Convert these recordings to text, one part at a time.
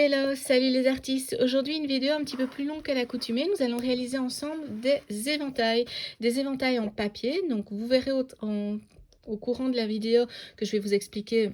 Hello, salut les artistes. Aujourd'hui une vidéo un petit peu plus longue qu'à l'accoutumée. Nous allons réaliser ensemble des éventails en papier. Donc vous verrez au courant de la vidéo que je vais vous expliquer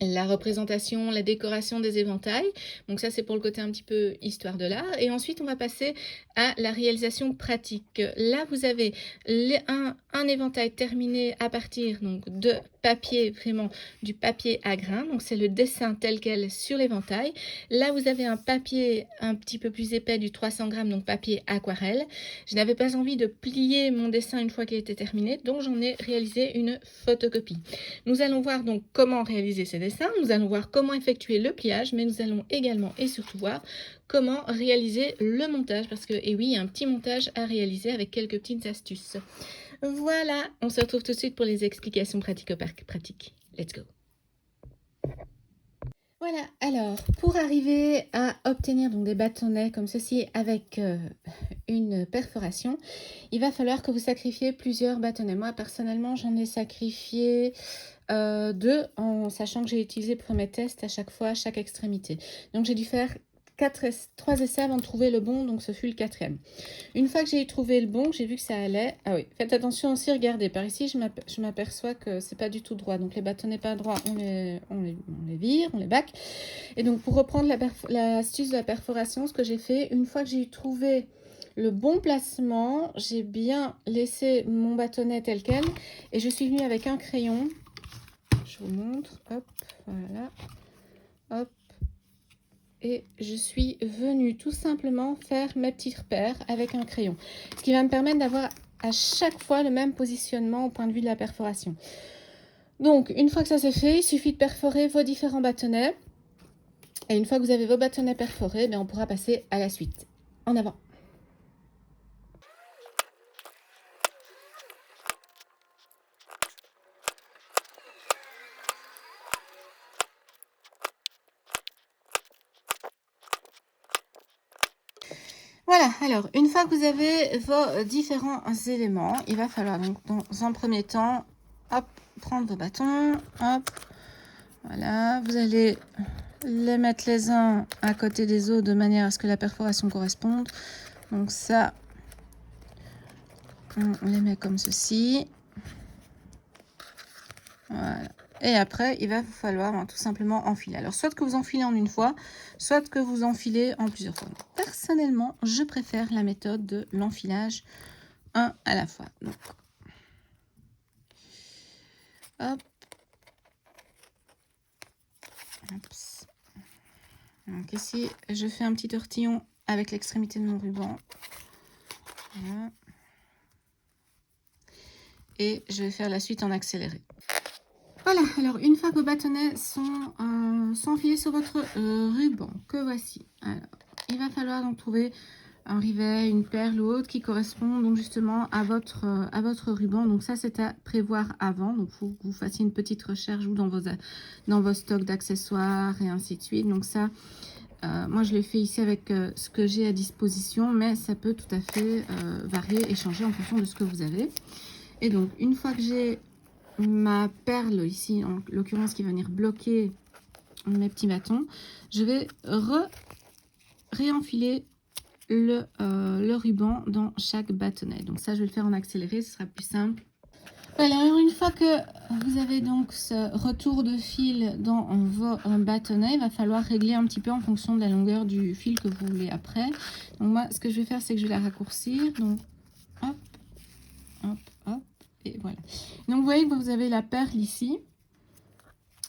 la représentation, la décoration des éventails. Donc ça c'est pour le côté un petit peu histoire de l'art. Et ensuite on va passer à la réalisation pratique. Là vous avez un éventail terminé à partir donc de papier, vraiment du papier à grains. Donc c'est le dessin tel quel sur l'éventail. Là vous avez un papier un petit peu plus épais du 300 grammes, donc papier aquarelle. Je n'avais pas envie de plier mon dessin une fois qu'il était terminé, donc j'en ai réalisé une photocopie. Nous allons voir donc comment réaliser ces dessins, nous allons voir comment effectuer le pliage, mais nous allons également et surtout voir comment réaliser le montage, parce que, et oui, il y a un petit montage à réaliser avec quelques petites astuces. Voilà, on se retrouve tout de suite pour les explications pratiques. Let's go. Voilà, alors pour arriver à obtenir donc des bâtonnets comme ceci avec une perforation, il va falloir que vous sacrifiez plusieurs bâtonnets. Moi personnellement j'en ai sacrifié 2 en sachant que j'ai utilisé pour mes tests à chaque fois, chaque extrémité. Donc j'ai dû faire 3 essais avant de trouver le bon, donc ce fut le 4e. Une fois que j'ai trouvé le bon, j'ai vu que ça allait. Ah oui, faites attention aussi, regardez, par ici je m'aperçois que c'est pas du tout droit. Donc les bâtonnets pas droits, on les vire, on les bac. Et donc pour reprendre l'astuce de la perforation, ce que j'ai fait, une fois que j'ai trouvé le bon placement, j'ai bien laissé mon bâtonnet tel quel et je suis venue avec un crayon. Je vous montre, hop, voilà, hop, et je suis venue tout simplement faire mes petits repères avec un crayon, ce qui va me permettre d'avoir à chaque fois le même positionnement au point de vue de la perforation. Donc une fois que ça c'est fait, il suffit de perforer vos différents bâtonnets, et une fois que vous avez vos bâtonnets perforés, on pourra passer à la suite. En avant. Voilà, alors une fois que vous avez vos différents éléments, il va falloir donc dans un premier temps, hop, prendre vos bâtons, hop, voilà, vous allez les mettre les uns à côté des autres de manière à ce que la perforation corresponde. Donc ça, on les met comme ceci. Voilà. Et après, il va vous falloir tout simplement enfiler. Alors, soit que vous enfilez en une fois, soit que vous enfilez en plusieurs fois. Donc, personnellement, je préfère la méthode de l'enfilage un à la fois. Donc, hop. Oups. Donc ici, je fais un petit tortillon avec l'extrémité de mon ruban. Voilà. Et je vais faire la suite en accéléré. Voilà, alors une fois que vos bâtonnets sont enfilés sur votre ruban, que voici. Alors, il va falloir donc trouver un rivet, une perle ou autre qui correspond donc justement à votre ruban. Donc ça, c'est à prévoir avant. Donc, il faut que vous fassiez une petite recherche ou dans vos stocks d'accessoires et ainsi de suite. Donc ça, moi, je l'ai fait ici avec ce que j'ai à disposition, mais ça peut tout à fait varier et changer en fonction de ce que vous avez. Et donc, une fois que j'ai ma perle ici, en l'occurrence qui va venir bloquer mes petits bâtons, je vais réenfiler le ruban dans chaque bâtonnet. Donc ça, je vais le faire en accéléré, ce sera plus simple. Voilà, alors une fois que vous avez donc ce retour de fil dans vos bâtonnets, il va falloir régler un petit peu en fonction de la longueur du fil que vous voulez après. Donc moi, ce que je vais faire, c'est que je vais la raccourcir. Donc hop, hop, hop, et voilà. Donc vous voyez que vous avez la perle ici,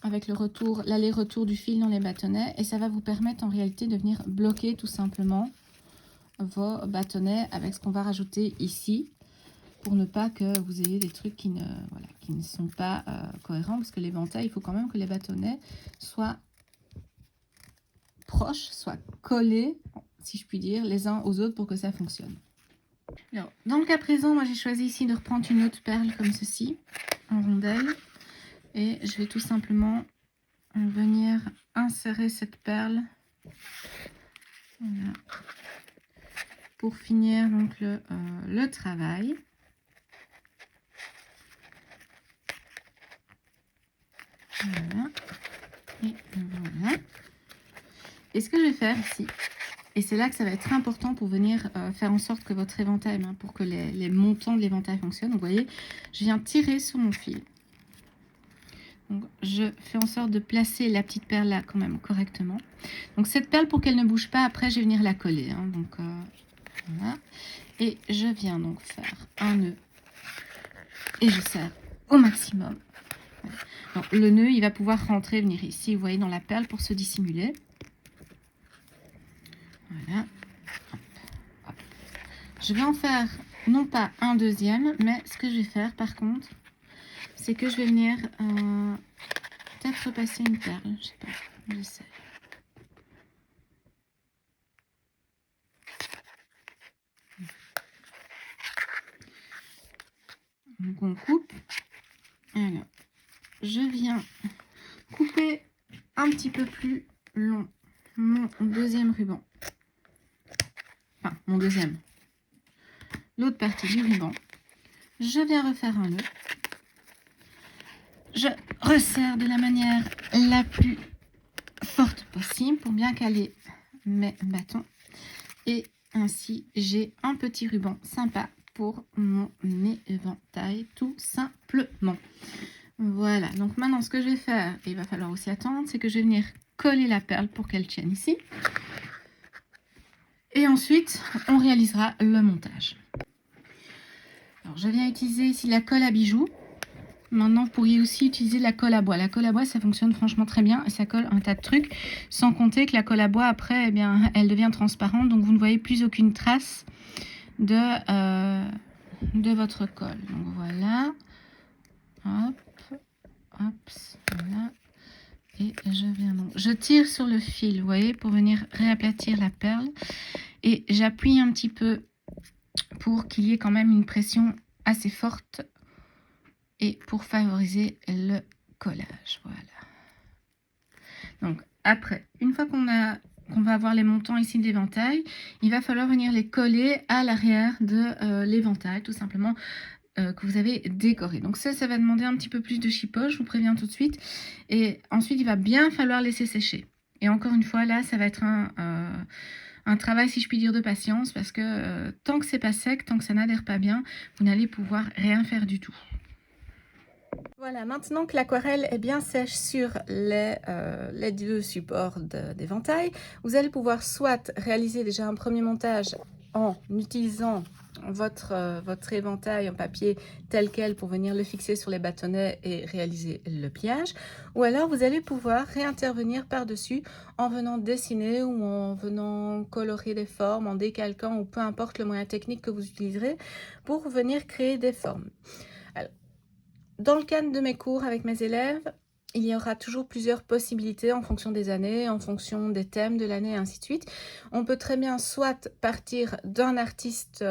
avec l'aller-retour du fil dans les bâtonnets, et ça va vous permettre en réalité de venir bloquer tout simplement vos bâtonnets avec ce qu'on va rajouter ici, pour ne pas que vous ayez des trucs qui ne sont pas cohérents, parce que l'éventail, il faut quand même que les bâtonnets soient proches, soient collés, si je puis dire, les uns aux autres pour que ça fonctionne. Alors, dans le cas présent, moi j'ai choisi ici de reprendre une autre perle comme ceci, en rondelle, et je vais tout simplement venir insérer cette perle, voilà, pour finir donc le travail. Voilà. Et voilà. Et ce que je vais faire ici, et c'est là que ça va être important pour venir faire en sorte que votre éventail, pour que les montants de l'éventail fonctionnent. Donc, vous voyez, je viens tirer sur mon fil. Donc, je fais en sorte de placer la petite perle là quand même correctement. Donc, cette perle, pour qu'elle ne bouge pas, après, je vais venir la coller. Donc, voilà. Et je viens donc faire un nœud. Et je serre au maximum. Donc, le nœud, il va pouvoir rentrer, venir ici, vous voyez, dans la perle pour se dissimuler. Voilà. Hop, hop. Je vais en faire non pas un deuxième, mais ce que je vais faire par contre, c'est que je vais venir peut-être repasser une perle. Je sais pas, j'essaie. Donc on coupe. Alors, je viens couper un petit peu plus long mon deuxième ruban. Enfin, mon deuxième. L'autre partie du ruban. Je viens refaire un nœud. Je resserre de la manière la plus forte possible pour bien caler mes bâtons. Et ainsi, j'ai un petit ruban sympa pour mon éventail, tout simplement. Voilà, donc maintenant ce que je vais faire, et il va falloir aussi attendre, c'est que je vais venir coller la perle pour qu'elle tienne ici. Et ensuite, on réalisera le montage. Alors, je viens utiliser ici la colle à bijoux. Maintenant, vous pourriez aussi utiliser la colle à bois. La colle à bois, ça fonctionne franchement très bien et ça colle un tas de trucs. Sans compter que la colle à bois, après, eh bien, elle devient transparente. Donc, vous ne voyez plus aucune trace de votre colle. Donc, voilà. Hop, hop, voilà. Et je viens donc... Je tire sur le fil, vous voyez, pour venir réaplatir la perle. Et j'appuie un petit peu pour qu'il y ait quand même une pression assez forte et pour favoriser le collage. Voilà. Donc après, une fois qu'on va avoir les montants ici de l'éventail, il va falloir venir les coller à l'arrière de l'éventail, tout simplement, que vous avez décoré. Donc ça va demander un petit peu plus de chipoche, je vous préviens tout de suite. Et ensuite, il va bien falloir laisser sécher. Et encore une fois, là, ça va être un travail, si je puis dire, de patience, parce que tant que c'est pas sec, tant que ça n'adhère pas bien, vous n'allez pouvoir rien faire du tout. Voilà, maintenant que l'aquarelle est bien sèche sur les deux supports d'éventail, vous allez pouvoir soit réaliser déjà un premier montage en utilisant votre éventail en papier tel quel pour venir le fixer sur les bâtonnets et réaliser le pliage, ou alors vous allez pouvoir réintervenir par-dessus en venant dessiner ou en venant colorer des formes, en décalquant ou peu importe le moyen technique que vous utiliserez pour venir créer des formes. Alors, dans le cadre de mes cours avec mes élèves, il y aura toujours plusieurs possibilités en fonction des années, en fonction des thèmes de l'année et ainsi de suite. On peut très bien soit partir d'un artiste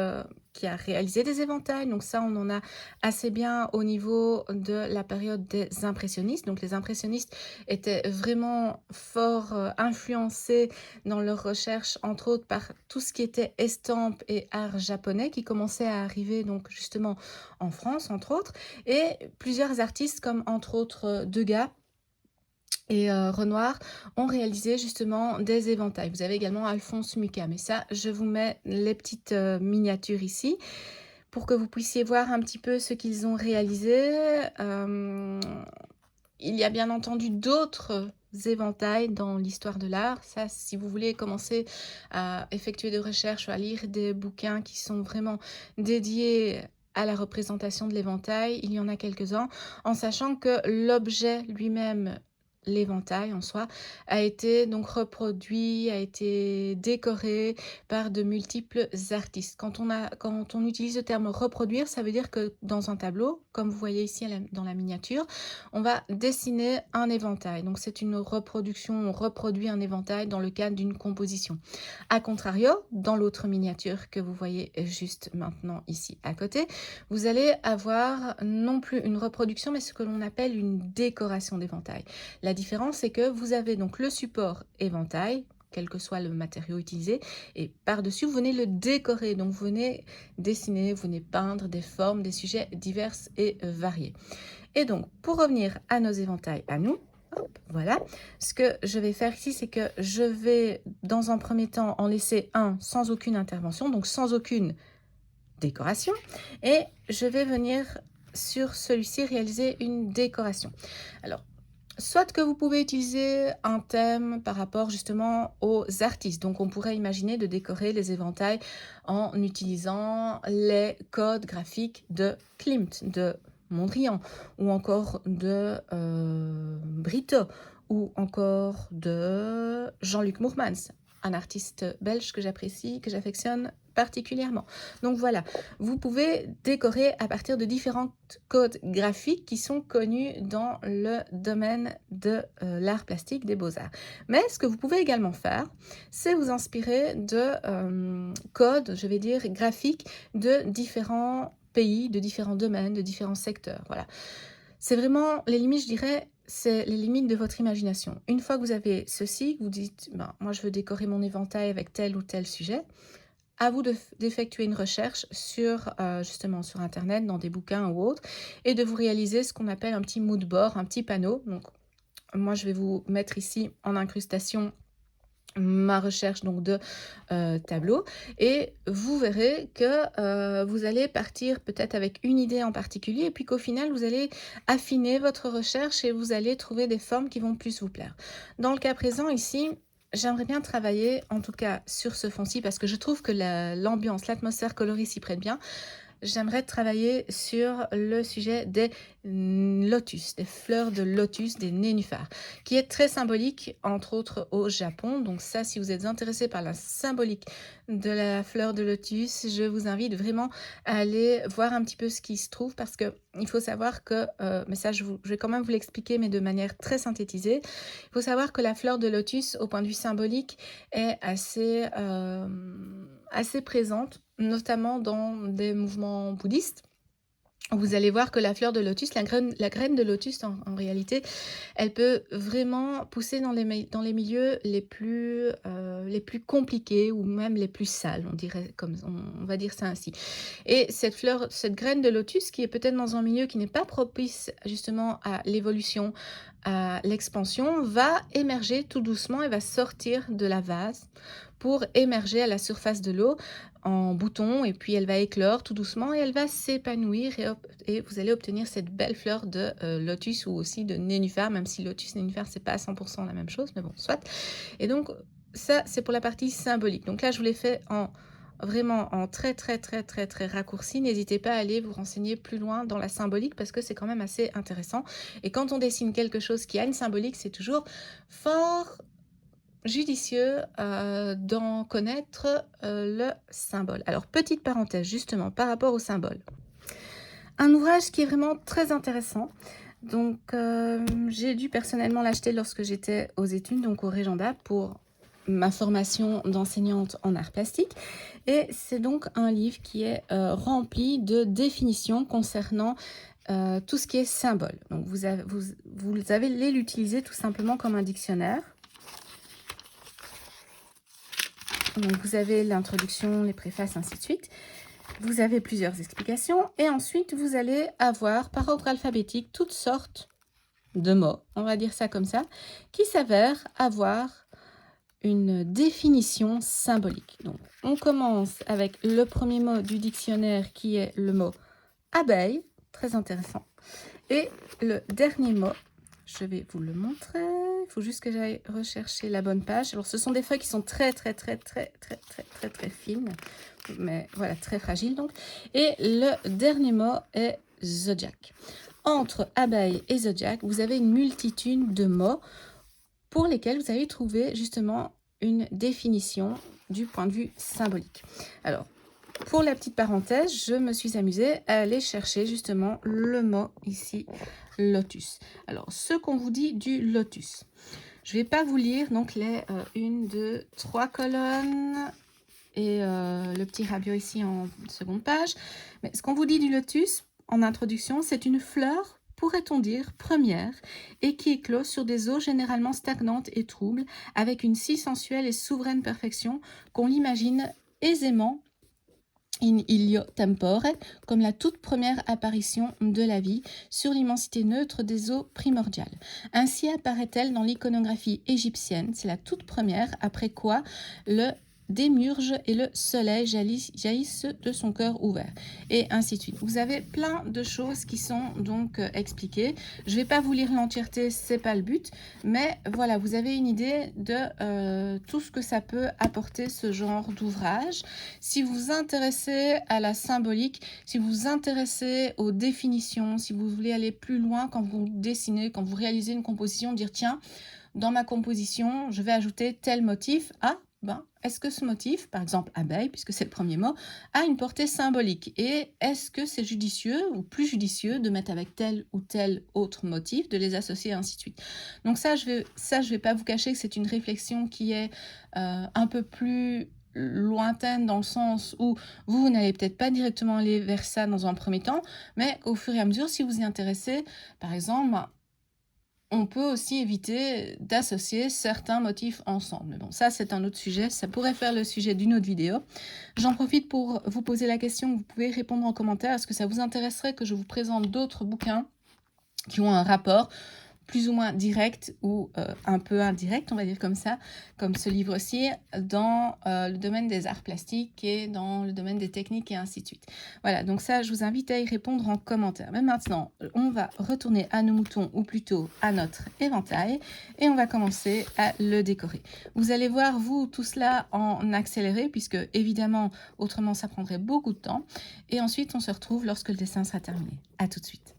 qui a réalisé des éventails, donc ça on en a assez bien au niveau de la période des impressionnistes. Donc les impressionnistes étaient vraiment fort influencés dans leur recherche, entre autres par tout ce qui était estampes et art japonais qui commençait à arriver donc justement en France entre autres, et plusieurs artistes comme entre autres Degas et Renoir ont réalisé justement des éventails. Vous avez également Alphonse Mucha, mais ça, je vous mets les petites miniatures ici pour que vous puissiez voir un petit peu ce qu'ils ont réalisé. Il y a bien entendu d'autres éventails dans l'histoire de l'art. Ça, si vous voulez commencer à effectuer des recherches ou à lire des bouquins qui sont vraiment dédiés à la représentation de l'éventail, il y en a quelques-uns, en sachant que l'objet lui-même, l'éventail en soi, a été donc reproduit, a été décoré par de multiples artistes. Quand on utilise le terme reproduire, ça veut dire que dans un tableau, comme vous voyez ici dans la miniature, on va dessiner un éventail. Donc c'est une reproduction, on reproduit un éventail dans le cadre d'une composition. A contrario, dans l'autre miniature que vous voyez juste maintenant ici à côté, vous allez avoir non plus une reproduction, mais ce que l'on appelle une décoration d'éventail. La différence, c'est que vous avez donc le support éventail, quel que soit le matériau utilisé, et par-dessus, vous venez le décorer. Donc, vous venez dessiner, vous venez peindre des formes, des sujets divers et variés. Et donc, pour revenir à nos éventails à nous, Hop, voilà. Ce que je vais faire ici, c'est que je vais, dans un premier temps, en laisser un sans aucune intervention, donc sans aucune décoration. Et je vais venir sur celui-ci réaliser une décoration. Alors, soit que vous pouvez utiliser un thème par rapport justement aux artistes. Donc, on pourrait imaginer de décorer les éventails en utilisant les codes graphiques de Klimt, de Mondrian, ou encore de Brito, ou encore de Jean-Luc Moermans, un artiste belge que j'apprécie, que j'affectionne particulièrement. Donc voilà, vous pouvez décorer à partir de différents codes graphiques qui sont connus dans le domaine de l'art plastique, des beaux-arts. Mais ce que vous pouvez également faire, c'est vous inspirer de codes, je vais dire, graphiques de différents pays, de différents domaines, de différents secteurs. Voilà. C'est vraiment les limites, je dirais, c'est les limites de votre imagination. Une fois que vous avez ceci, vous dites, ben, moi je veux décorer mon éventail avec tel ou tel sujet, à vous d'effectuer une recherche sur, justement sur internet, dans des bouquins ou autres, et de vous réaliser ce qu'on appelle un petit mood board, un petit panneau. Donc moi je vais vous mettre ici en incrustation ma recherche donc de tableau, et vous verrez que vous allez partir peut-être avec une idée en particulier, et puis qu'au final vous allez affiner votre recherche et vous allez trouver des formes qui vont plus vous plaire. Dans le cas présent ici, j'aimerais bien travailler en tout cas sur ce fond-ci parce que je trouve que l'ambiance, l'atmosphère colorée s'y prête bien. J'aimerais travailler sur le sujet des lotus, des fleurs de lotus, des nénuphars, qui est très symbolique, entre autres au Japon. Donc ça, si vous êtes intéressé par la symbolique de la fleur de lotus, je vous invite vraiment à aller voir un petit peu ce qui se trouve, parce que il faut savoir que, mais ça je vais quand même vous l'expliquer, mais de manière très synthétisée, il faut savoir que la fleur de lotus, au point de vue symbolique, est assez présente, notamment dans des mouvements bouddhistes. Vous allez voir que la fleur de lotus, la graine de lotus en réalité, elle peut vraiment pousser dans les milieux les plus compliqués, ou même les plus sales, on dirait, comme on va dire ça ainsi. Et cette graine de lotus, qui est peut-être dans un milieu qui n'est pas propice justement à l'évolution, à l'expansion, va émerger tout doucement et va sortir de la vase pour émerger à la surface de l'eau en bouton, et puis elle va éclore tout doucement et elle va s'épanouir, et vous allez obtenir cette belle fleur de lotus, ou aussi de nénuphar, même si lotus nénuphar c'est pas à 100% la même chose, mais bon, soit. Et donc ça, c'est pour la partie symbolique. Donc là je vous l'ai fait vraiment en très raccourci. N'hésitez pas à aller vous renseigner plus loin dans la symbolique, parce que c'est quand même assez intéressant, et quand on dessine quelque chose qui a une symbolique, c'est toujours fort judicieux d'en connaître le symbole. Alors, petite parenthèse justement par rapport au symbole. Un ouvrage qui est vraiment très intéressant. Donc, j'ai dû personnellement l'acheter lorsque j'étais aux études, donc au Régenda, pour ma formation d'enseignante en art plastique. Et c'est donc un livre qui est rempli de définitions concernant tout ce qui est symbole. Donc, vous allez l'utiliser tout simplement comme un dictionnaire. Donc, vous avez l'introduction, les préfaces, ainsi de suite. Vous avez plusieurs explications, et ensuite vous allez avoir par ordre alphabétique toutes sortes de mots, on va dire ça comme ça, qui s'avèrent avoir une définition symbolique. Donc on commence avec le premier mot du dictionnaire, qui est le mot abeille, très intéressant. Et le dernier mot, je vais vous le montrer, il faut juste que j'aille rechercher la bonne page. Alors ce sont des feuilles qui sont très fines, mais voilà, très fragiles donc. Et le dernier mot est zodiac. Entre abeille et zodiac, vous avez une multitude de mots pour lesquels vous allez trouver justement une définition du point de vue symbolique. Alors, pour la petite parenthèse, je me suis amusée à aller chercher justement le mot ici, lotus. Alors, ce qu'on vous dit du lotus. Je ne vais pas vous lire donc les 1, 2, 3 colonnes et le petit rabiot ici en seconde page. Mais ce qu'on vous dit du lotus en introduction, c'est une fleur, pourrait-on dire, première, et qui éclose sur des eaux généralement stagnantes et troubles, avec une si sensuelle et souveraine perfection qu'on l'imagine aisément in ilio tempore, comme la toute première apparition de la vie sur l'immensité neutre des eaux primordiales. Ainsi apparaît-elle dans l'iconographie égyptienne, c'est la toute première, après quoi le démiurge et le soleil jaillissent de son cœur ouvert, et ainsi de suite. Vous avez plein de choses qui sont donc expliquées. Je ne vais pas vous lire l'entièreté, c'est pas le but, mais voilà, vous avez une idée de tout ce que ça peut apporter, ce genre d'ouvrage. Si vous vous intéressez à la symbolique, si vous vous intéressez aux définitions, si vous voulez aller plus loin quand vous dessinez, quand vous réalisez une composition, dire tiens, dans ma composition, je vais ajouter tel motif. Ah, ben, est-ce que ce motif, par exemple abeille, puisque c'est le premier mot, a une portée symbolique? Et est-ce que c'est judicieux ou plus judicieux de mettre avec tel ou tel autre motif, de les associer, et ainsi de suite. Donc ça, je vais pas vous cacher que c'est une réflexion qui est un peu plus lointaine dans le sens où vous n'allez peut-être pas directement aller vers ça dans un premier temps, mais au fur et à mesure, si vous y intéressez, par exemple, on peut aussi éviter d'associer certains motifs ensemble. Mais bon, ça, c'est un autre sujet. Ça pourrait faire le sujet d'une autre vidéo. J'en profite pour vous poser la question. Vous pouvez répondre en commentaire. Est-ce que ça vous intéresserait que je vous présente d'autres bouquins qui ont un rapport plus ou moins direct ou un peu indirect, on va dire comme ça, comme ce livre-ci, dans le domaine des arts plastiques et dans le domaine des techniques et ainsi de suite. Voilà, donc ça, je vous invite à y répondre en commentaire. Mais maintenant, on va retourner à nos moutons, ou plutôt à notre éventail, et on va commencer à le décorer. Vous allez voir, vous, tout cela en accéléré, puisque évidemment, autrement, ça prendrait beaucoup de temps. Et ensuite, on se retrouve lorsque le dessin sera terminé. À tout de suite.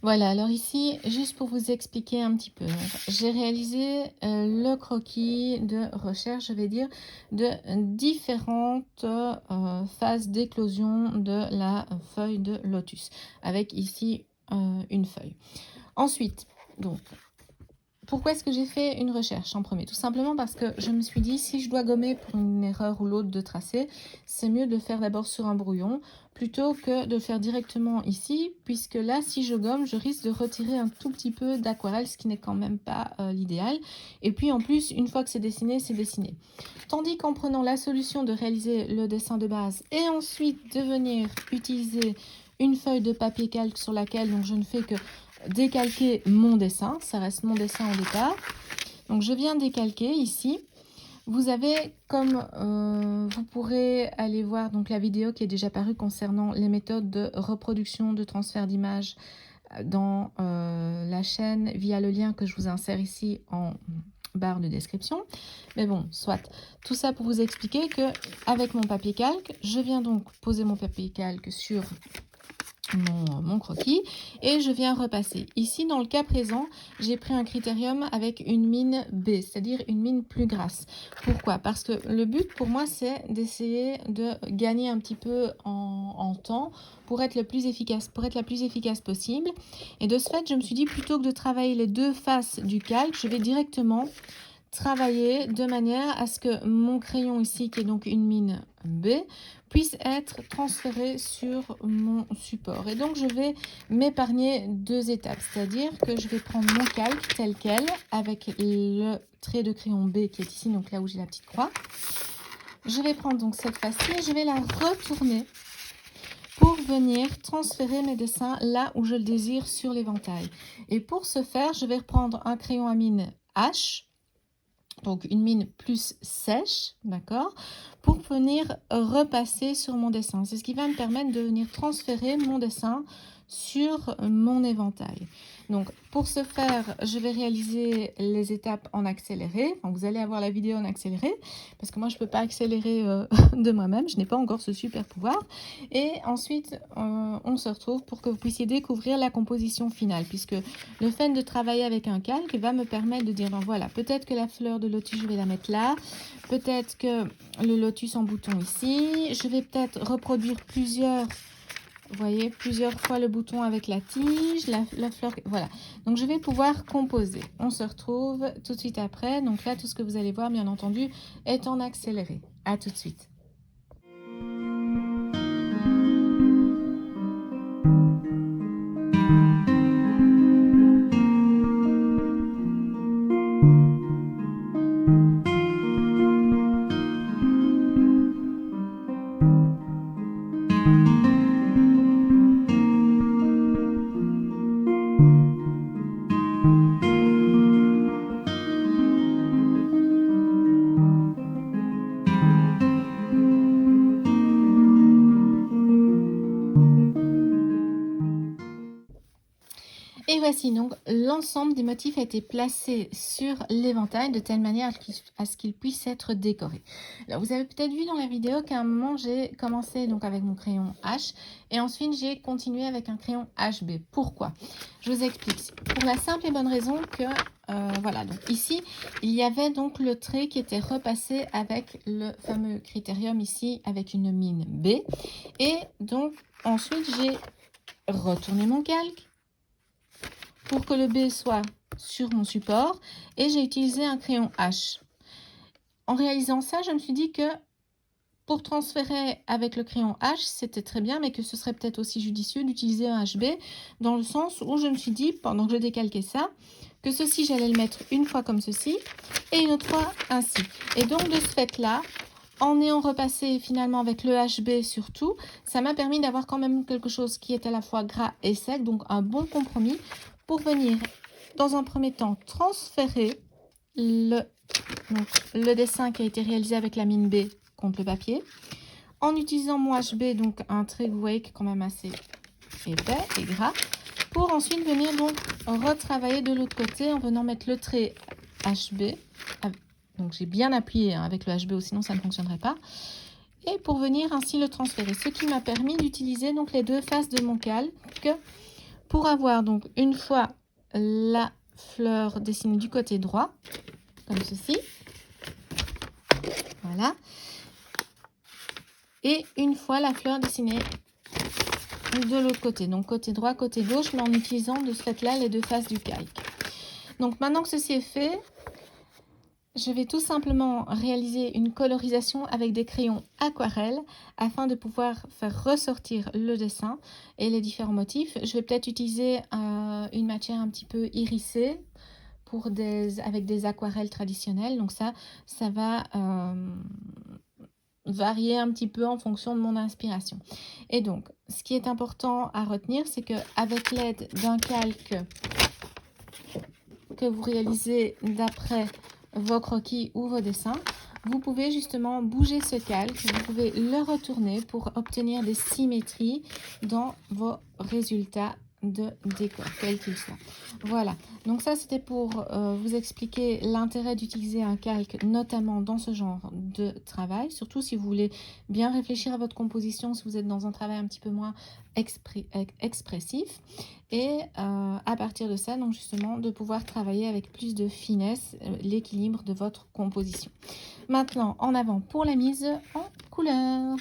Voilà, alors ici, juste pour vous expliquer un petit peu, j'ai réalisé le croquis de recherche, je vais dire, de différentes phases d'éclosion de la feuille de lotus, avec ici une feuille. Ensuite, donc, pourquoi est-ce que j'ai fait une recherche en premier? Tout simplement parce que je me suis dit, si je dois gommer pour une erreur ou l'autre de tracé, c'est mieux de le faire d'abord sur un brouillon plutôt que de le faire directement ici, puisque là, si je gomme, je risque de retirer un tout petit peu d'aquarelle, ce qui n'est quand même pas l'idéal. Et puis en plus, une fois que c'est dessiné, c'est dessiné. Tandis qu'en prenant la solution de réaliser le dessin de base et ensuite de venir utiliser une feuille de papier calque sur laquelle donc, je ne fais que décalquer mon dessin, ça reste mon dessin au départ. Donc je viens décalquer ici. Vous avez, comme vous pourrez aller voir donc la vidéo qui est déjà parue concernant les méthodes de reproduction de transfert d'image dans la chaîne via le lien que je vous insère ici en barre de description. Mais bon, soit. Tout ça pour vous expliquer que avec mon papier calque, je viens donc poser mon papier calque sur mon croquis et je viens repasser. Ici, dans le cas présent, j'ai pris un critérium avec une mine B, c'est-à-dire une mine plus grasse. Pourquoi? Parce que le but pour moi, c'est d'essayer de gagner un petit peu en temps pour être le plus efficace, pour être la plus efficace possible. Et de ce fait, je me suis dit, plutôt que de travailler les deux faces du calque, je vais directement travailler de manière à ce que mon crayon ici, qui est donc une mine B, puisse être transféré sur mon support. Et donc, je vais m'épargner deux étapes, c'est-à-dire que je vais prendre mon calque tel quel, avec le trait de crayon B qui est ici, donc là où j'ai la petite croix. Je vais prendre donc cette face-ci et je vais la retourner pour venir transférer mes dessins là où je le désire sur l'éventail. Et pour ce faire, je vais reprendre un crayon à mine H, donc une mine plus sèche, d'accord, pour venir repasser sur mon dessin. C'est ce qui va me permettre de venir transférer mon dessin sur mon éventail. Donc pour ce faire, je vais réaliser les étapes en accéléré. Donc, vous allez avoir la vidéo en accéléré, parce que moi je ne peux pas accélérer de moi-même, je n'ai pas encore ce super pouvoir. Et ensuite, on se retrouve pour que vous puissiez découvrir la composition finale, puisque le fait de travailler avec un calque va me permettre de dire, ben voilà, peut-être que la fleur de lotus, je vais la mettre là, peut-être que le lotus en bouton ici, je vais peut-être reproduire plusieurs, vous voyez, plusieurs fois le bouton avec la tige, la fleur, voilà. Donc je vais pouvoir composer. On se retrouve tout de suite après. Donc là, tout ce que vous allez voir, bien entendu, est en accéléré. À tout de suite. Et voici donc l'ensemble des motifs a été placé sur l'éventail de telle manière à ce qu'il puisse être décoré. Alors vous avez peut-être vu dans la vidéo qu'à un moment j'ai commencé donc avec mon crayon H et ensuite j'ai continué avec un crayon HB. Pourquoi? Je vous explique. Pour la simple et bonne raison que voilà, donc ici il y avait donc le trait qui était repassé avec le fameux critérium ici avec une mine B et donc ensuite j'ai retourné mon calque pour que le B soit sur mon support et j'ai utilisé un crayon H. En réalisant ça, je me suis dit que pour transférer avec le crayon H, c'était très bien, mais que ce serait peut-être aussi judicieux d'utiliser un HB dans le sens où je me suis dit, pendant que je décalquais ça, que ceci, j'allais le mettre une fois comme ceci et une autre fois ainsi. Et donc, de ce fait-là, en ayant repassé finalement avec le HB surtout, ça m'a permis d'avoir quand même quelque chose qui est à la fois gras et sec, donc un bon compromis pour venir, dans un premier temps, transférer le dessin qui a été réalisé avec la mine B contre le papier, en utilisant mon HB, donc un trait, vous voyez, qui est quand même assez épais et gras, pour ensuite venir donc retravailler de l'autre côté en venant mettre le trait HB. Donc j'ai bien appuyé avec le HB, sinon ça ne fonctionnerait pas. Et pour venir ainsi le transférer, ce qui m'a permis d'utiliser donc les deux faces de mon calque pour avoir donc une fois la fleur dessinée du côté droit, comme ceci. Voilà. Et une fois la fleur dessinée de l'autre côté. Donc côté droit, côté gauche, mais en utilisant de ce fait-là les deux faces du calque. Donc maintenant que ceci est fait, je vais tout simplement réaliser une colorisation avec des crayons aquarelles afin de pouvoir faire ressortir le dessin et les différents motifs. Je vais peut-être utiliser une matière un petit peu irisée avec des aquarelles traditionnelles. Donc ça va varier un petit peu en fonction de mon inspiration. Et donc, ce qui est important à retenir, c'est qu'avec l'aide d'un calque que vous réalisez d'après vos croquis ou vos dessins, vous pouvez justement bouger ce calque, vous pouvez le retourner pour obtenir des symétries dans vos résultats de décor, quel qu'il soit. Voilà, donc ça c'était pour vous expliquer l'intérêt d'utiliser un calque, notamment dans ce genre de travail, surtout si vous voulez bien réfléchir à votre composition, si vous êtes dans un travail un petit peu moins expressif. Et à partir de ça, donc justement, de pouvoir travailler avec plus de finesse l'équilibre de votre composition. Maintenant, en avant pour la mise en couleur.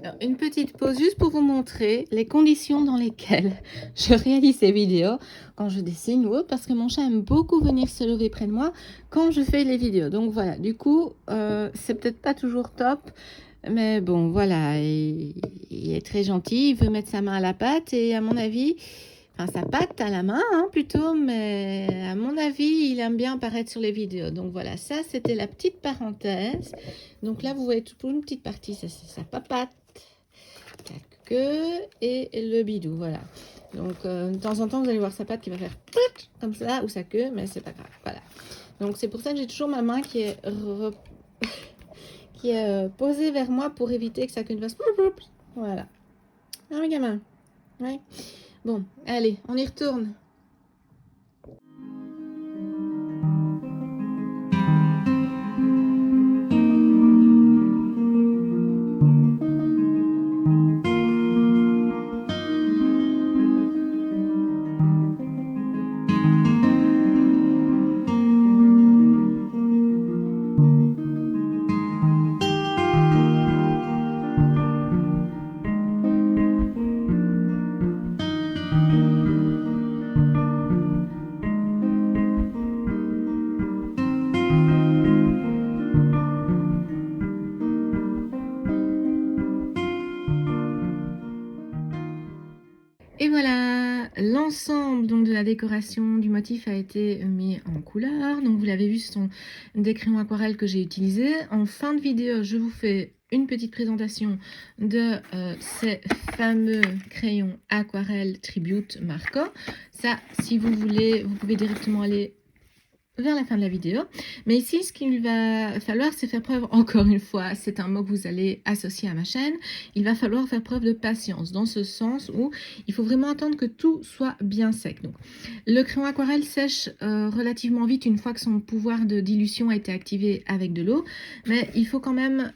Alors, une petite pause juste pour vous montrer les conditions dans lesquelles je réalise ces vidéos quand je dessine ou autre, parce que mon chat aime beaucoup venir se lever près de moi quand je fais les vidéos. Donc voilà, du coup, c'est peut-être pas toujours top, mais bon, voilà, il est très gentil, il veut mettre sa main à la pâte et à mon avis, enfin sa patte à la main hein, plutôt, mais à mon avis, il aime bien apparaître sur les vidéos. Donc voilà, ça c'était la petite parenthèse. Donc là, vous voyez toute une petite partie, ça c'est sa papate, la queue et le bidou, voilà. Donc de temps en temps, vous allez voir sa patte qui va faire comme ça, ou sa queue, mais c'est pas grave, voilà. Donc c'est pour ça que j'ai toujours ma main qui est posée vers moi pour éviter que sa queue ne fasse voilà. Ah oui, gamin. Ouais. Bon, allez, on y retourne. Et voilà, l'ensemble donc de la décoration du motif a été mis en couleur. Donc vous l'avez vu, ce sont des crayons aquarelles que j'ai utilisés. En fin de vidéo, je vous fais une petite présentation de ces fameux crayons aquarelles Tribute Marco. Ça, si vous voulez, vous pouvez directement aller vers la fin de la vidéo. Mais ici, ce qu'il va falloir, c'est faire preuve, encore une fois, c'est un mot que vous allez associer à ma chaîne, il va falloir faire preuve de patience, dans ce sens où il faut vraiment attendre que tout soit bien sec. Donc, le crayon aquarelle sèche relativement vite une fois que son pouvoir de dilution a été activé avec de l'eau, mais il faut quand même,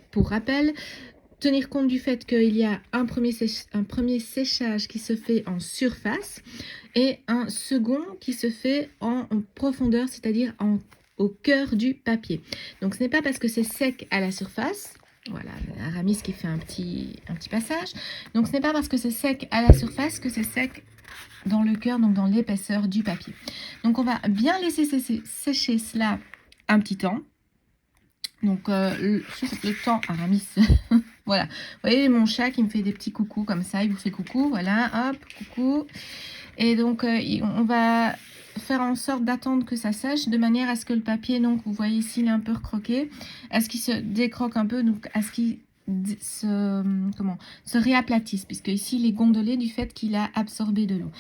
pour rappel, tenir compte du fait qu'il y a un premier séchage qui se fait en surface et un second qui se fait en profondeur, c'est-à-dire au cœur du papier. Donc ce n'est pas parce que c'est sec à la surface, voilà, Aramis qui fait un petit passage, donc ce n'est pas parce que c'est sec à la surface que c'est sec dans le cœur, donc dans l'épaisseur du papier. Donc on va bien laisser sécher cela un petit temps. Donc, le temps, Aramis, voilà. Vous voyez mon chat qui me fait des petits coucous comme ça, il vous fait coucou, voilà, hop, coucou. Et donc, on va faire en sorte d'attendre que ça sèche, de manière à ce que le papier, donc, vous voyez ici, il est un peu recroqué, à ce qu'il se décroque un peu, donc à ce qu'il se réaplatisse, puisque ici, il est gondolé du fait qu'il a absorbé de l'eau.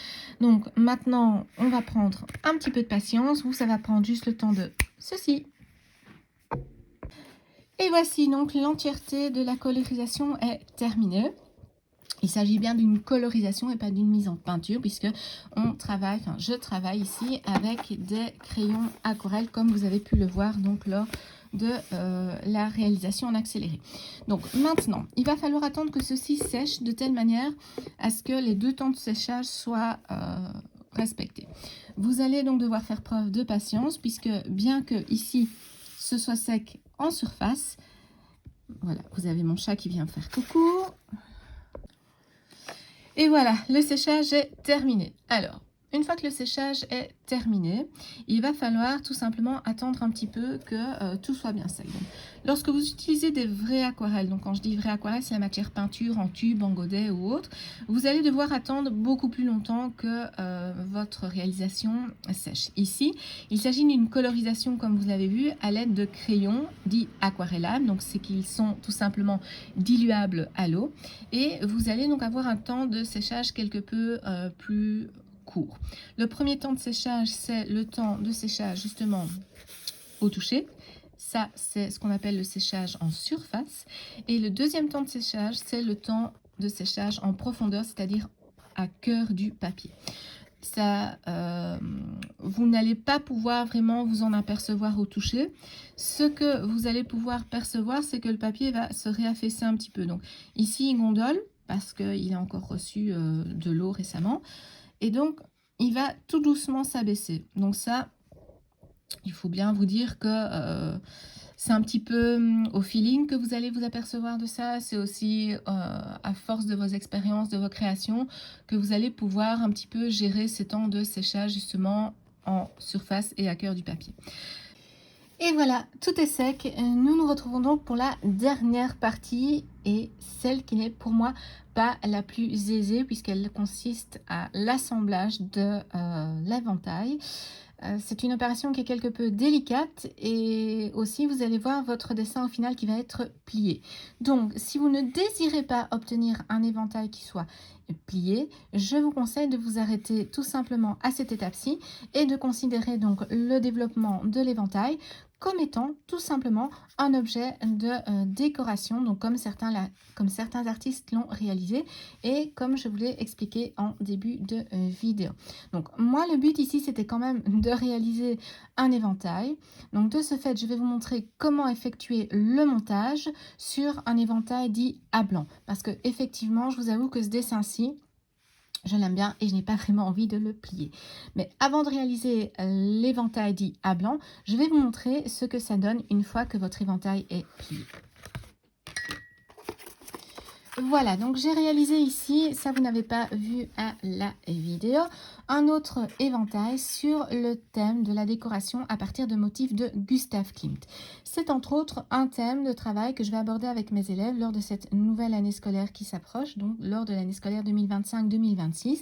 Donc, maintenant, on va prendre un petit peu de patience, vous, ça va prendre juste le temps de ceci. Et voici donc l'entièreté de la colorisation est terminée. Il s'agit bien d'une colorisation et pas d'une mise en peinture puisque je travaille ici avec des crayons aquarelles comme vous avez pu le voir donc lors de la réalisation en accéléré. Donc maintenant, il va falloir attendre que ceci sèche de telle manière à ce que les deux temps de séchage soient respectés. Vous allez donc devoir faire preuve de patience puisque bien que ici ce soit sec en surface, voilà, vous avez mon chat qui vient faire coucou. Et voilà, le séchage est terminé. Alors, une fois que le séchage est terminé, il va falloir tout simplement attendre un petit peu que tout soit bien sec. Donc, lorsque vous utilisez des vraies aquarelles, donc quand je dis vraies aquarelles, c'est la matière peinture en tube, en godet ou autre, vous allez devoir attendre beaucoup plus longtemps que votre réalisation sèche. Ici, il s'agit d'une colorisation, comme vous l'avez vu, à l'aide de crayons dits aquarellables, donc c'est qu'ils sont tout simplement diluables à l'eau, et vous allez donc avoir un temps de séchage quelque peu plus court. Le premier temps de séchage, c'est le temps de séchage justement au toucher. Ça, c'est ce qu'on appelle le séchage en surface. Et le deuxième temps de séchage, c'est le temps de séchage en profondeur, c'est-à-dire à cœur du papier. ça, vous n'allez pas pouvoir vraiment vous en apercevoir au toucher. Ce que vous allez pouvoir percevoir, c'est que le papier va se réaffaisser un petit peu. Donc ici, il gondole parce qu'il a encore reçu de l'eau récemment. Et donc, il va tout doucement s'abaisser. Donc ça, il faut bien vous dire que c'est un petit peu au feeling que vous allez vous apercevoir de ça. C'est aussi à force de vos expériences, de vos créations, que vous allez pouvoir un petit peu gérer ces temps de séchage justement en surface et à cœur du papier. Et voilà, tout est sec. Nous nous retrouvons donc pour la dernière partie et celle qui n'est pour moi pas la plus aisée puisqu'elle consiste à l'assemblage de l'éventail. C'est une opération qui est quelque peu délicate et aussi vous allez voir votre dessin au final qui va être plié. Donc si vous ne désirez pas obtenir un éventail qui soit plié, je vous conseille de vous arrêter tout simplement à cette étape-ci et de considérer donc le développement de l'éventail comme étant tout simplement un objet de décoration, donc comme certains artistes l'ont réalisé et comme je vous l'ai expliqué en début de vidéo. Donc moi le but ici c'était quand même de réaliser un éventail. Donc de ce fait je vais vous montrer comment effectuer le montage sur un éventail dit à blanc. Parce que effectivement je vous avoue que ce dessin-ci, je l'aime bien et je n'ai pas vraiment envie de le plier. Mais avant de réaliser l'éventail dit à blanc, je vais vous montrer ce que ça donne une fois que votre éventail est plié. Voilà, donc j'ai réalisé ici, ça vous n'avez pas vu à la vidéo, un autre éventail sur le thème de la décoration à partir de motifs de Gustav Klimt. C'est entre autres un thème de travail que je vais aborder avec mes élèves lors de cette nouvelle année scolaire qui s'approche, donc lors de l'année scolaire 2025-2026.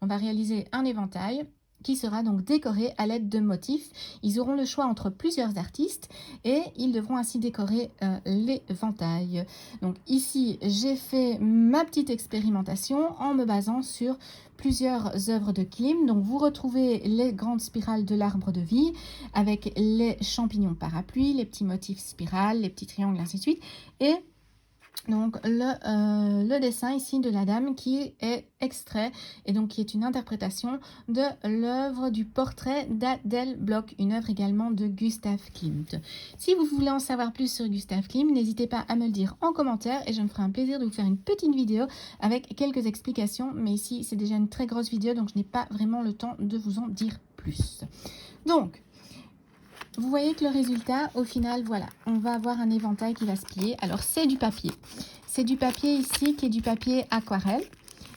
On va réaliser un éventail qui sera donc décoré à l'aide de motifs. Ils auront le choix entre plusieurs artistes et ils devront ainsi décorer l'éventail. Donc ici, j'ai fait ma petite expérimentation en me basant sur plusieurs œuvres de Klimt. Donc vous retrouvez les grandes spirales de l'arbre de vie avec les champignons parapluies, les petits motifs spirales, les petits triangles, ainsi de suite. Et donc le dessin ici de la dame qui est extrait et donc qui est une interprétation de l'œuvre du portrait d'Adèle Bloch, une œuvre également de Gustav Klimt. Si vous voulez en savoir plus sur Gustav Klimt, n'hésitez pas à me le dire en commentaire et je me ferai un plaisir de vous faire une petite vidéo avec quelques explications. Mais ici c'est déjà une très grosse vidéo donc je n'ai pas vraiment le temps de vous en dire plus. Donc vous voyez que le résultat, au final, voilà, on va avoir un éventail qui va se plier. Alors, c'est du papier. C'est du papier ici qui est du papier aquarelle.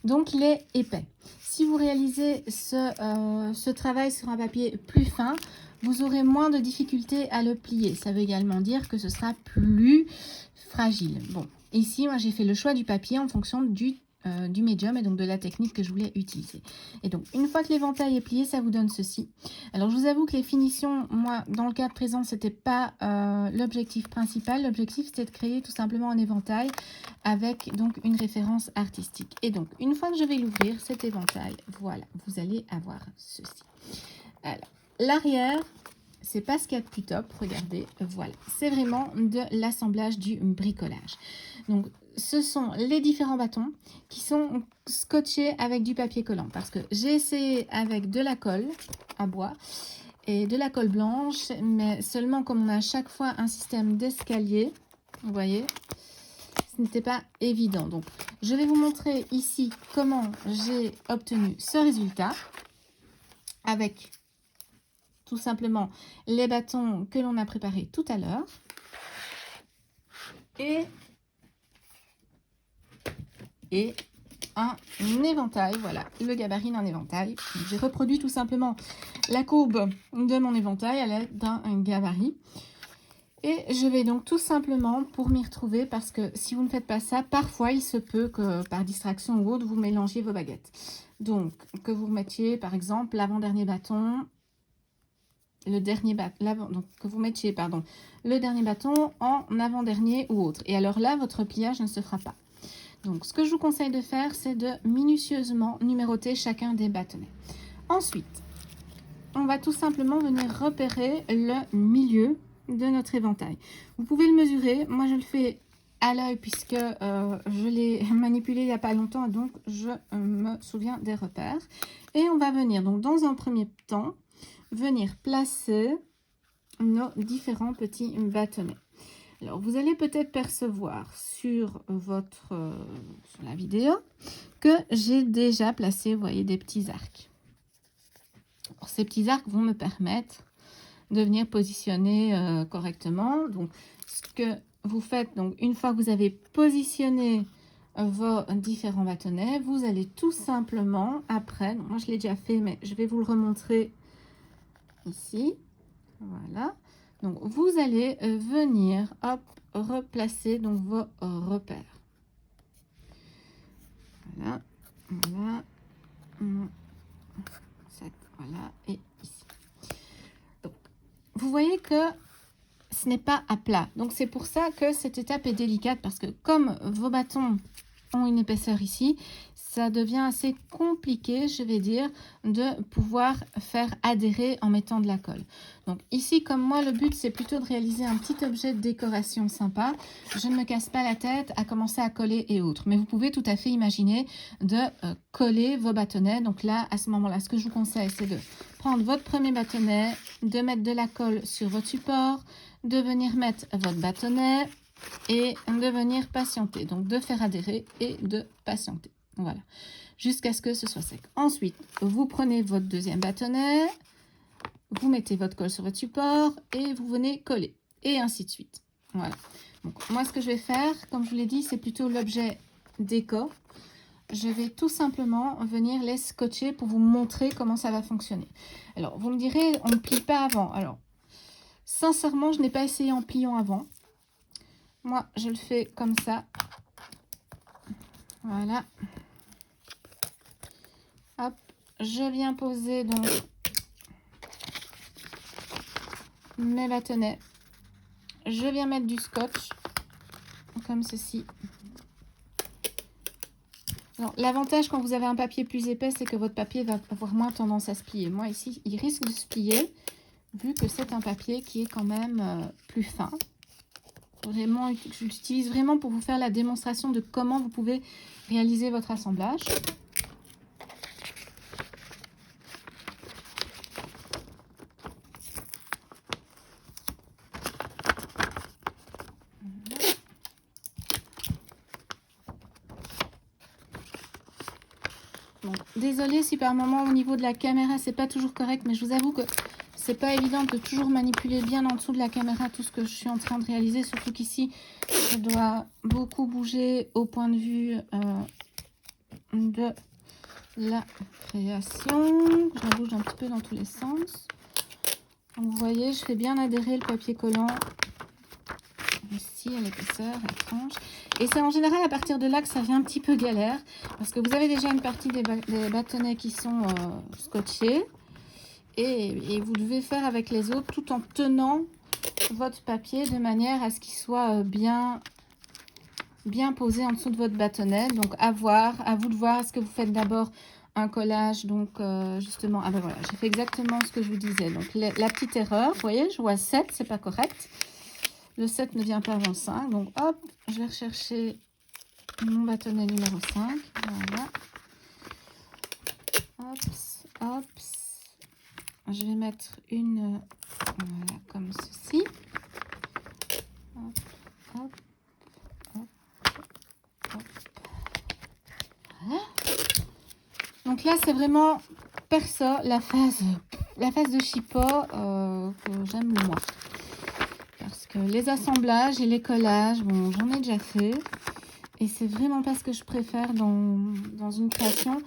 Donc, il est épais. Si vous réalisez ce travail sur un papier plus fin, vous aurez moins de difficultés à le plier. Ça veut également dire que ce sera plus fragile. Bon, ici, moi, j'ai fait le choix du papier en fonction du médium et donc de la technique que je voulais utiliser. Et donc une fois que l'éventail est plié, ça vous donne ceci. Alors je vous avoue que les finitions, moi dans le cas présent, c'était pas l'objectif principal. L'objectif c'était de créer tout simplement un éventail avec donc une référence artistique. Et donc une fois que je vais l'ouvrir, cet éventail, voilà, vous allez avoir ceci. Alors l'arrière, c'est pas ce qu'il y a de plus top, regardez, voilà, c'est vraiment de l'assemblage du bricolage. Donc ce sont les différents bâtons qui sont scotchés avec du papier collant parce que j'ai essayé avec de la colle à bois et de la colle blanche, mais seulement comme on a à chaque fois un système d'escalier, vous voyez, ce n'était pas évident. Donc je vais vous montrer ici comment j'ai obtenu ce résultat avec tout simplement les bâtons que l'on a préparés tout à l'heure et un éventail, voilà, le gabarit d'un éventail. J'ai reproduit tout simplement la courbe de mon éventail à l'aide d'un gabarit. Et je vais donc tout simplement, pour m'y retrouver, parce que si vous ne faites pas ça, parfois il se peut que par distraction ou autre, vous mélangiez vos baguettes. Donc, que vous remettiez par exemple l'avant-dernier bâton, le dernier bâton, donc que vous mettiez, pardon, le dernier bâton en avant-dernier ou autre. Et alors là, votre pliage ne se fera pas. Donc, ce que je vous conseille de faire, c'est de minutieusement numéroter chacun des bâtonnets. Ensuite, on va tout simplement venir repérer le milieu de notre éventail. Vous pouvez le mesurer. Moi, je le fais à l'œil puisque je l'ai manipulé il n'y a pas longtemps, et donc je me souviens des repères. Et on va venir donc dans un premier temps venir placer nos différents petits bâtonnets. Alors vous allez peut-être percevoir sur sur la vidéo que j'ai déjà placé, vous voyez, des petits arcs. Alors, ces petits arcs vont me permettre de venir positionner correctement. Donc ce que vous faites, donc une fois que vous avez positionné vos différents bâtonnets, vous allez tout simplement après, donc moi je l'ai déjà fait mais je vais vous le remontrer ici, voilà. Donc vous allez venir hop replacer donc vos repères, voilà, voilà, voilà, et ici. Donc vous voyez que ce n'est pas à plat, donc c'est pour ça que cette étape est délicate, parce que comme vos bâtons ont une épaisseur ici, ça devient assez compliqué, je vais dire, de pouvoir faire adhérer en mettant de la colle. Donc ici, comme moi, le but c'est plutôt de réaliser un petit objet de décoration sympa, je ne me casse pas la tête à commencer à coller et autres, mais vous pouvez tout à fait imaginer de coller vos bâtonnets. Donc là, à ce moment-là, ce que je vous conseille, c'est de prendre votre premier bâtonnet, de mettre de la colle sur votre support, de venir mettre votre bâtonnet et de venir patienter, donc de faire adhérer et de patienter, voilà, jusqu'à ce que ce soit sec. Ensuite, vous prenez votre deuxième bâtonnet, vous mettez votre colle sur votre support et vous venez coller, et ainsi de suite. Voilà. Donc moi, ce que je vais faire, comme je vous l'ai dit, c'est plutôt l'objet déco. Je vais tout simplement venir les scotcher pour vous montrer comment ça va fonctionner. Alors, vous me direz, on ne plie pas avant. Alors, sincèrement, je n'ai pas essayé en pliant avant. Moi, je le fais comme ça. Voilà. Hop, je viens poser donc mes bâtonnets. Je viens mettre du scotch, comme ceci. L'avantage quand vous avez un papier plus épais, c'est que votre papier va avoir moins tendance à se plier. Moi, ici, il risque de se plier, vu que c'est un papier qui est quand même plus fin. Vraiment, je l'utilise vraiment pour vous faire la démonstration de comment vous pouvez réaliser votre assemblage. Bon, désolée si par moment au niveau de la caméra c'est pas toujours correct, mais je vous avoue que c'est pas évident de toujours manipuler bien en dessous de la caméra tout ce que je suis en train de réaliser, surtout qu'ici je dois beaucoup bouger au point de vue de la création. Je la bouge un petit peu dans tous les sens. Donc, vous voyez, je fais bien adhérer le papier collant ici à l'épaisseur, à la tranche. Et c'est en général à partir de là que ça devient un petit peu galère, parce que vous avez déjà une partie des bâtonnets qui sont scotchés. Et vous devez faire avec les autres tout en tenant votre papier de manière à ce qu'il soit bien posé en dessous de votre bâtonnet. Donc à vous de voir, est-ce que vous faites d'abord un collage, donc justement, ah ben voilà, j'ai fait exactement ce que je vous disais. Donc la petite erreur, vous voyez, je vois 7, c'est pas correct. Le 7 ne vient pas avant 5, donc hop, je vais rechercher mon bâtonnet numéro 5, voilà. Hop, hop. Je vais mettre une, voilà, comme ceci. Hop, hop, hop, hop. Voilà. Donc là, c'est vraiment perso, la phase de chipot que j'aime le moins. Parce que les assemblages et les collages, bon, j'en ai déjà fait. Et c'est vraiment pas ce que je préfère dans une création.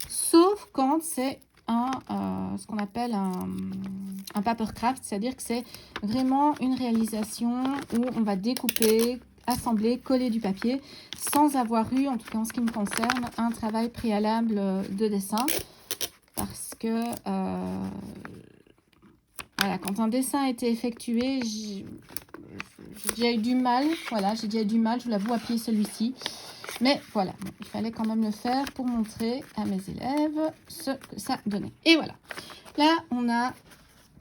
Sauf quand c'est ce qu'on appelle un papercraft, c'est-à-dire que c'est vraiment une réalisation où on va découper, assembler, coller du papier sans avoir eu, en tout cas en ce qui me concerne, un travail préalable de dessin, parce que voilà, quand un dessin a été effectué, j'ai eu du mal, voilà, j'ai déjà eu du mal, je vous l'avoue, à plier celui-ci. Mais voilà, bon, il fallait quand même le faire pour montrer à mes élèves ce que ça donnait. Et voilà, là, on a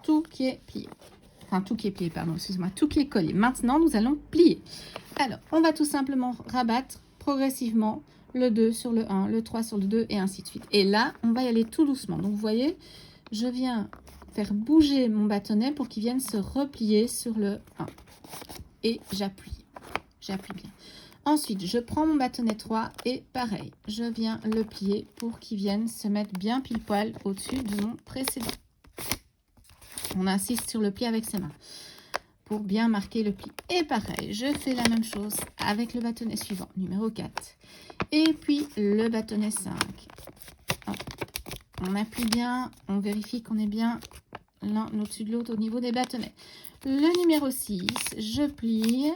tout qui est plié. enfin tout qui est plié, pardon, excusez-moi, tout qui est collé. Maintenant, nous allons plier. Alors, on va tout simplement rabattre progressivement le 2 sur le 1, le 3 sur le 2 et ainsi de suite. Et là, on va y aller tout doucement. Donc, vous voyez, je viens faire bouger mon bâtonnet pour qu'il vienne se replier sur le 1. Et j'appuie bien. Ensuite, je prends mon bâtonnet 3 et pareil, je viens le plier pour qu'il vienne se mettre bien pile poil au-dessus de mon précédent. On insiste sur le pli avec ses mains pour bien marquer le pli. Et pareil, je fais la même chose avec le bâtonnet suivant, numéro 4. Et puis le bâtonnet 5. Hop. On appuie bien, on vérifie qu'on est bien l'un au-dessus de l'autre au niveau des bâtonnets. Le numéro 6, je plie,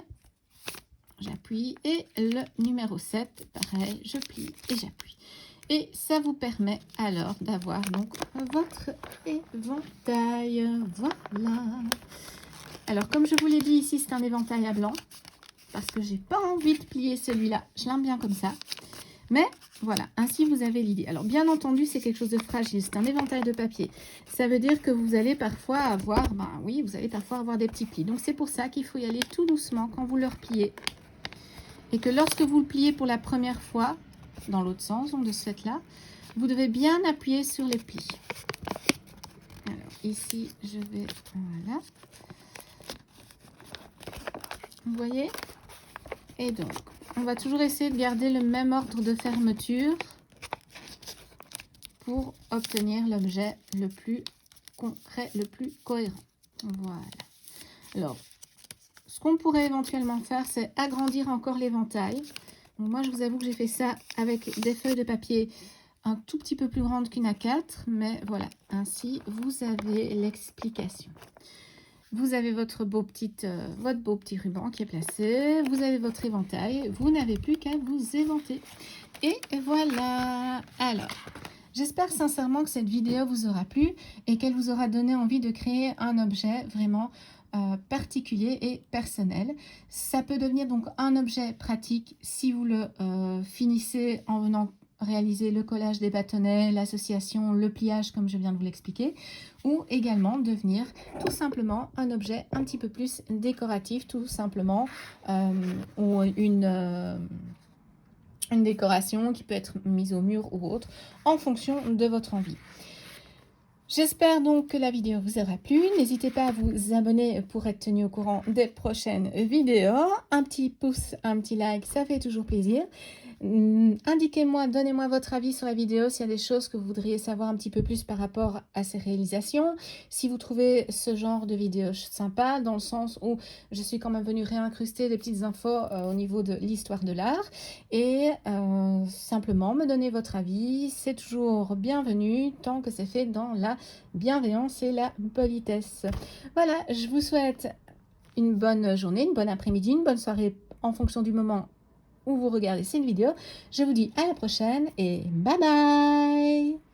j'appuie. Et le numéro 7, pareil, je plie et j'appuie. Et ça vous permet alors d'avoir donc votre éventail. Voilà. Alors, comme je vous l'ai dit ici, c'est un éventail à blanc. Parce que j'ai pas envie de plier celui-là. Je l'aime bien comme ça. Mais voilà, ainsi vous avez l'idée. Alors, bien entendu, c'est quelque chose de fragile. C'est un éventail de papier. Ça veut dire que vous allez parfois avoir, vous allez parfois avoir des petits plis. Donc, c'est pour ça qu'il faut y aller tout doucement quand vous le repliez. Et que lorsque vous le pliez pour la première fois, dans l'autre sens, donc de ce fait-là, vous devez bien appuyer sur les plis. Alors, ici, je vais, voilà. Vous voyez? Et donc, on va toujours essayer de garder le même ordre de fermeture pour obtenir l'objet le plus concret, le plus cohérent. Voilà. Alors, ce qu'on pourrait éventuellement faire, c'est agrandir encore l'éventail. Moi, je vous avoue que j'ai fait ça avec des feuilles de papier un tout petit peu plus grandes qu'une A4, mais voilà, ainsi, vous avez l'explication. Vous avez votre beau petit ruban qui est placé, vous avez votre éventail, vous n'avez plus qu'à vous éventer. Et voilà. Alors, j'espère sincèrement que cette vidéo vous aura plu et qu'elle vous aura donné envie de créer un objet vraiment particulier et personnel. Ça peut devenir donc un objet pratique si vous le finissez en venant réaliser le collage des bâtonnets, l'association, le pliage comme je viens de vous l'expliquer, ou également devenir tout simplement un objet un petit peu plus décoratif, tout simplement, ou une décoration qui peut être mise au mur ou autre, en fonction de votre envie. J'espère donc que la vidéo vous aura plu. N'hésitez pas à vous abonner pour être tenu au courant des prochaines vidéos. Un petit pouce, un petit like, ça fait toujours plaisir. Indiquez-moi, donnez-moi votre avis sur la vidéo s'il y a des choses que vous voudriez savoir un petit peu plus par rapport à ces réalisations. Si vous trouvez ce genre de vidéo sympa, dans le sens où je suis quand même venue réincruster des petites infos au niveau de l'histoire de l'art. Et simplement me donner votre avis, c'est toujours bienvenu tant que c'est fait dans la bienveillance et la politesse. Voilà, je vous souhaite une bonne journée, une bonne après-midi, une bonne soirée en fonction du moment où vous regardez cette vidéo. Je vous dis à la prochaine et bye bye!